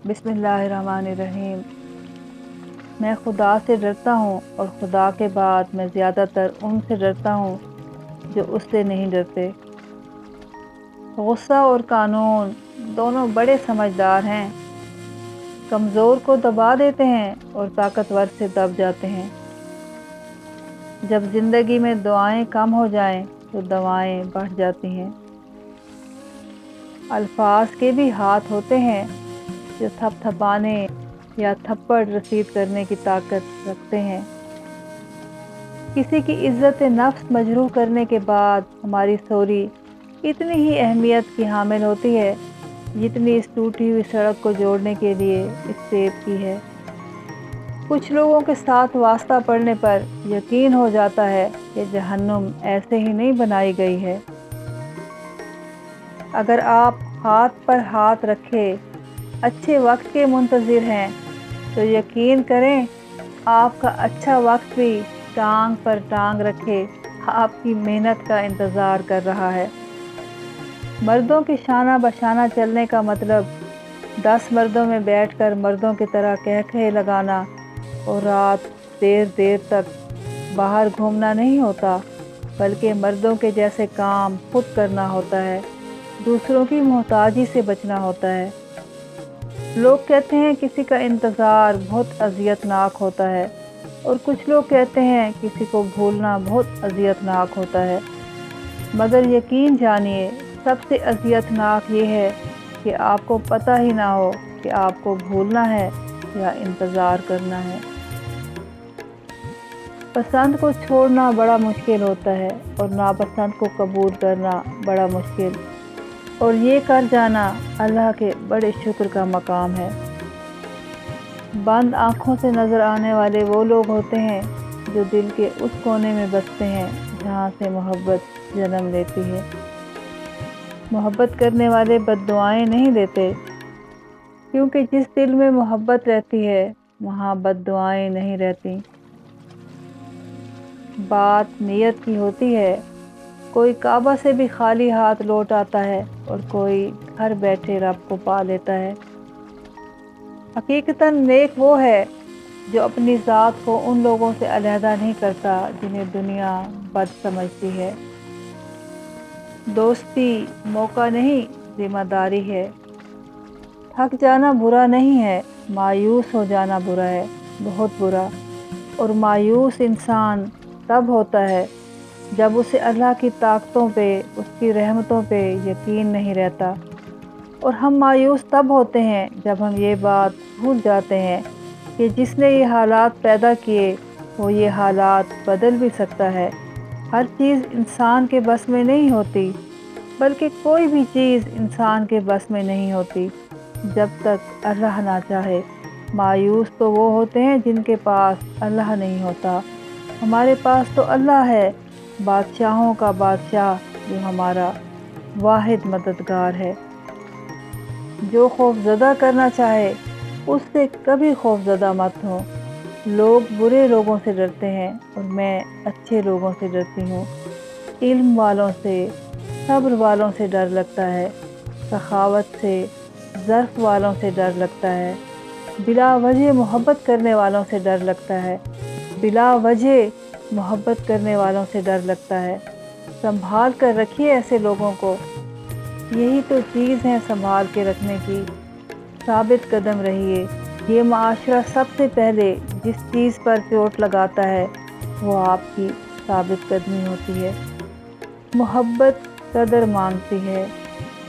بسم اللہ الرحمن الرحیم۔ میں خدا سے ڈرتا ہوں اور خدا کے بعد میں زیادہ تر ان سے ڈرتا ہوں جو اس سے نہیں ڈرتے۔ غصہ اور قانون دونوں بڑے سمجھدار ہیں، کمزور کو دبا دیتے ہیں اور طاقتور سے دب جاتے ہیں۔ جب زندگی میں دعائیں کم ہو جائیں تو دوائیں بڑھ جاتی ہیں۔ الفاظ کے بھی ہاتھ ہوتے ہیں جو تھپ تھپانے یا تھپڑ رسید کرنے کی طاقت رکھتے ہیں۔ کسی کی عزت نفس مجروح کرنے کے بعد ہماری سوری اتنی ہی اہمیت کی حامل ہوتی ہے جتنی اس ٹوٹی ہوئی سڑک کو جوڑنے کے لیے اس ٹیپ کی ہے۔ کچھ لوگوں کے ساتھ واسطہ پڑنے پر یقین ہو جاتا ہے کہ جہنم ایسے ہی نہیں بنائی گئی ہے۔ اگر آپ ہاتھ پر ہاتھ رکھے اچھے وقت کے منتظر ہیں تو یقین کریں آپ کا اچھا وقت بھی ٹانگ پر ٹانگ رکھے آپ کی محنت کا انتظار کر رہا ہے۔ مردوں کے شانہ بشانہ چلنے کا مطلب 10 مردوں میں بیٹھ کر مردوں کی طرح کہکہے لگانا اور رات دیر دیر تک باہر گھومنا نہیں ہوتا، بلکہ مردوں کے جیسے کام خود کرنا ہوتا ہے، دوسروں کی محتاجی سے بچنا ہوتا ہے۔ لوگ کہتے ہیں کسی کا انتظار بہت اذیت ناک ہوتا ہے اور کچھ لوگ کہتے ہیں کسی کو بھولنا بہت اذیت ناک ہوتا ہے، مگر یقین جانیے سب سے اذیت ناک یہ ہے کہ آپ کو پتہ ہی نہ ہو کہ آپ کو بھولنا ہے یا انتظار کرنا ہے۔ پسند کو چھوڑنا بڑا مشکل ہوتا ہے اور ناپسند کو قبول کرنا بڑا مشکل، اور یہ کر جانا اللہ کے بڑے شکر کا مقام ہے۔ بند آنکھوں سے نظر آنے والے وہ لوگ ہوتے ہیں جو دل کے اس کونے میں بستے ہیں جہاں سے محبت جنم لیتی ہے۔ محبت کرنے والے بد دعائیں نہیں دیتے، کیونکہ جس دل میں محبت رہتی ہے وہاں بد دعائیں نہیں رہتی۔ بات نیت کی ہوتی ہے، کوئی کعبہ سے بھی خالی ہاتھ لوٹ آتا ہے اور کوئی گھر بیٹھے رب کو پا لیتا ہے۔ حقیقتاً نیک وہ ہے جو اپنی ذات کو ان لوگوں سے علیحدہ نہیں کرتا جنہیں دنیا بد سمجھتی ہے۔ دوستی موقع نہیں، ذمہ داری ہے۔ تھک جانا برا نہیں ہے، مایوس ہو جانا برا ہے، بہت برا۔ اور مایوس انسان تب ہوتا ہے جب اسے اللہ کی طاقتوں پہ، اس کی رحمتوں پہ یقین نہیں رہتا، اور ہم مایوس تب ہوتے ہیں جب ہم یہ بات بھول جاتے ہیں کہ جس نے یہ حالات پیدا کیے وہ یہ حالات بدل بھی سکتا ہے۔ ہر چیز انسان کے بس میں نہیں ہوتی، بلکہ کوئی بھی چیز انسان کے بس میں نہیں ہوتی جب تک اللہ نہ چاہے۔ مایوس تو وہ ہوتے ہیں جن کے پاس اللہ نہیں ہوتا۔ ہمارے پاس تو اللہ ہے، بادشاہوں کا بادشاہ، جو ہمارا واحد مددگار ہے۔ جو خوف زدہ کرنا چاہے اس سے کبھی خوف زدہ مت ہو۔ لوگ برے لوگوں سے ڈرتے ہیں اور میں اچھے لوگوں سے ڈرتی ہوں۔ علم والوں سے، صبر والوں سے ڈر لگتا ہے، سخاوت سے، ظرف والوں سے ڈر لگتا ہے، بلا وجہ محبت کرنے والوں سے ڈر لگتا ہے، بلا وجہ محبت کرنے والوں سے ڈر لگتا ہے۔ سنبھال کر رکھیے ایسے لوگوں کو، یہی تو چیز ہے سنبھال کے رکھنے کی۔ ثابت قدم رہیے۔ یہ معاشرہ سب سے پہلے جس چیز پر چوٹ لگاتا ہے وہ آپ کی ثابت قدمی ہوتی ہے۔ محبت قدر مانگتی ہے،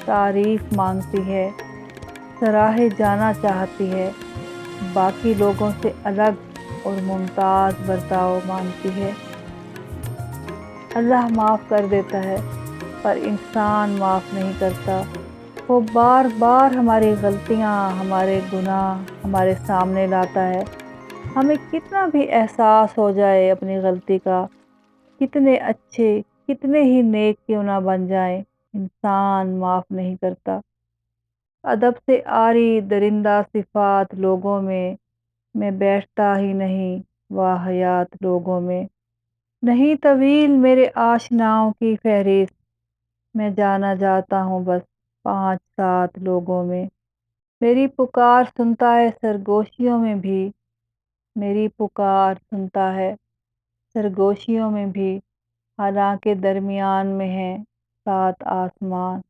تعریف مانگتی ہے، سراہے جانا چاہتی ہے، باقی لوگوں سے الگ اور ممتاز برتاؤ مانگتی ہے۔ اللہ معاف کر دیتا ہے پر انسان معاف نہیں کرتا۔ وہ بار بار ہماری غلطیاں، ہمارے گناہ ہمارے سامنے لاتا ہے۔ ہمیں کتنا بھی احساس ہو جائے اپنی غلطی کا، کتنے اچھے، کتنے ہی نیک کیوں نہ بن جائیں، انسان معاف نہیں کرتا۔ ادب سے عاری درندہ صفات لوگوں میں بیٹھتا ہی نہیں، واہ حیات لوگوں میں۔ نہیں طویل میرے آشناؤں کی فہرست، میں جانا جاتا ہوں بس 5 7 لوگوں میں۔ میری پکار سنتا ہے سرگوشیوں میں بھی، میری پکار سنتا ہے سرگوشیوں میں بھی، حالانکہ درمیان میں ہے 7 آسمان۔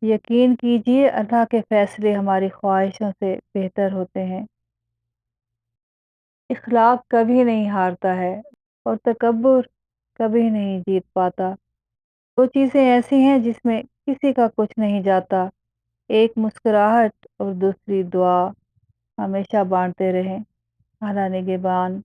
یقین کیجیے اللہ کے فیصلے ہماری خواہشوں سے بہتر ہوتے ہیں۔ اخلاق کبھی نہیں ہارتا ہے اور تکبر کبھی نہیں جیت پاتا۔ دو چیزیں ایسی ہیں جس میں کسی کا کچھ نہیں جاتا، ایک مسکراہٹ اور دوسری دعا۔ ہمیشہ بانٹتے رہیں۔ اعلیٰ نگہبان۔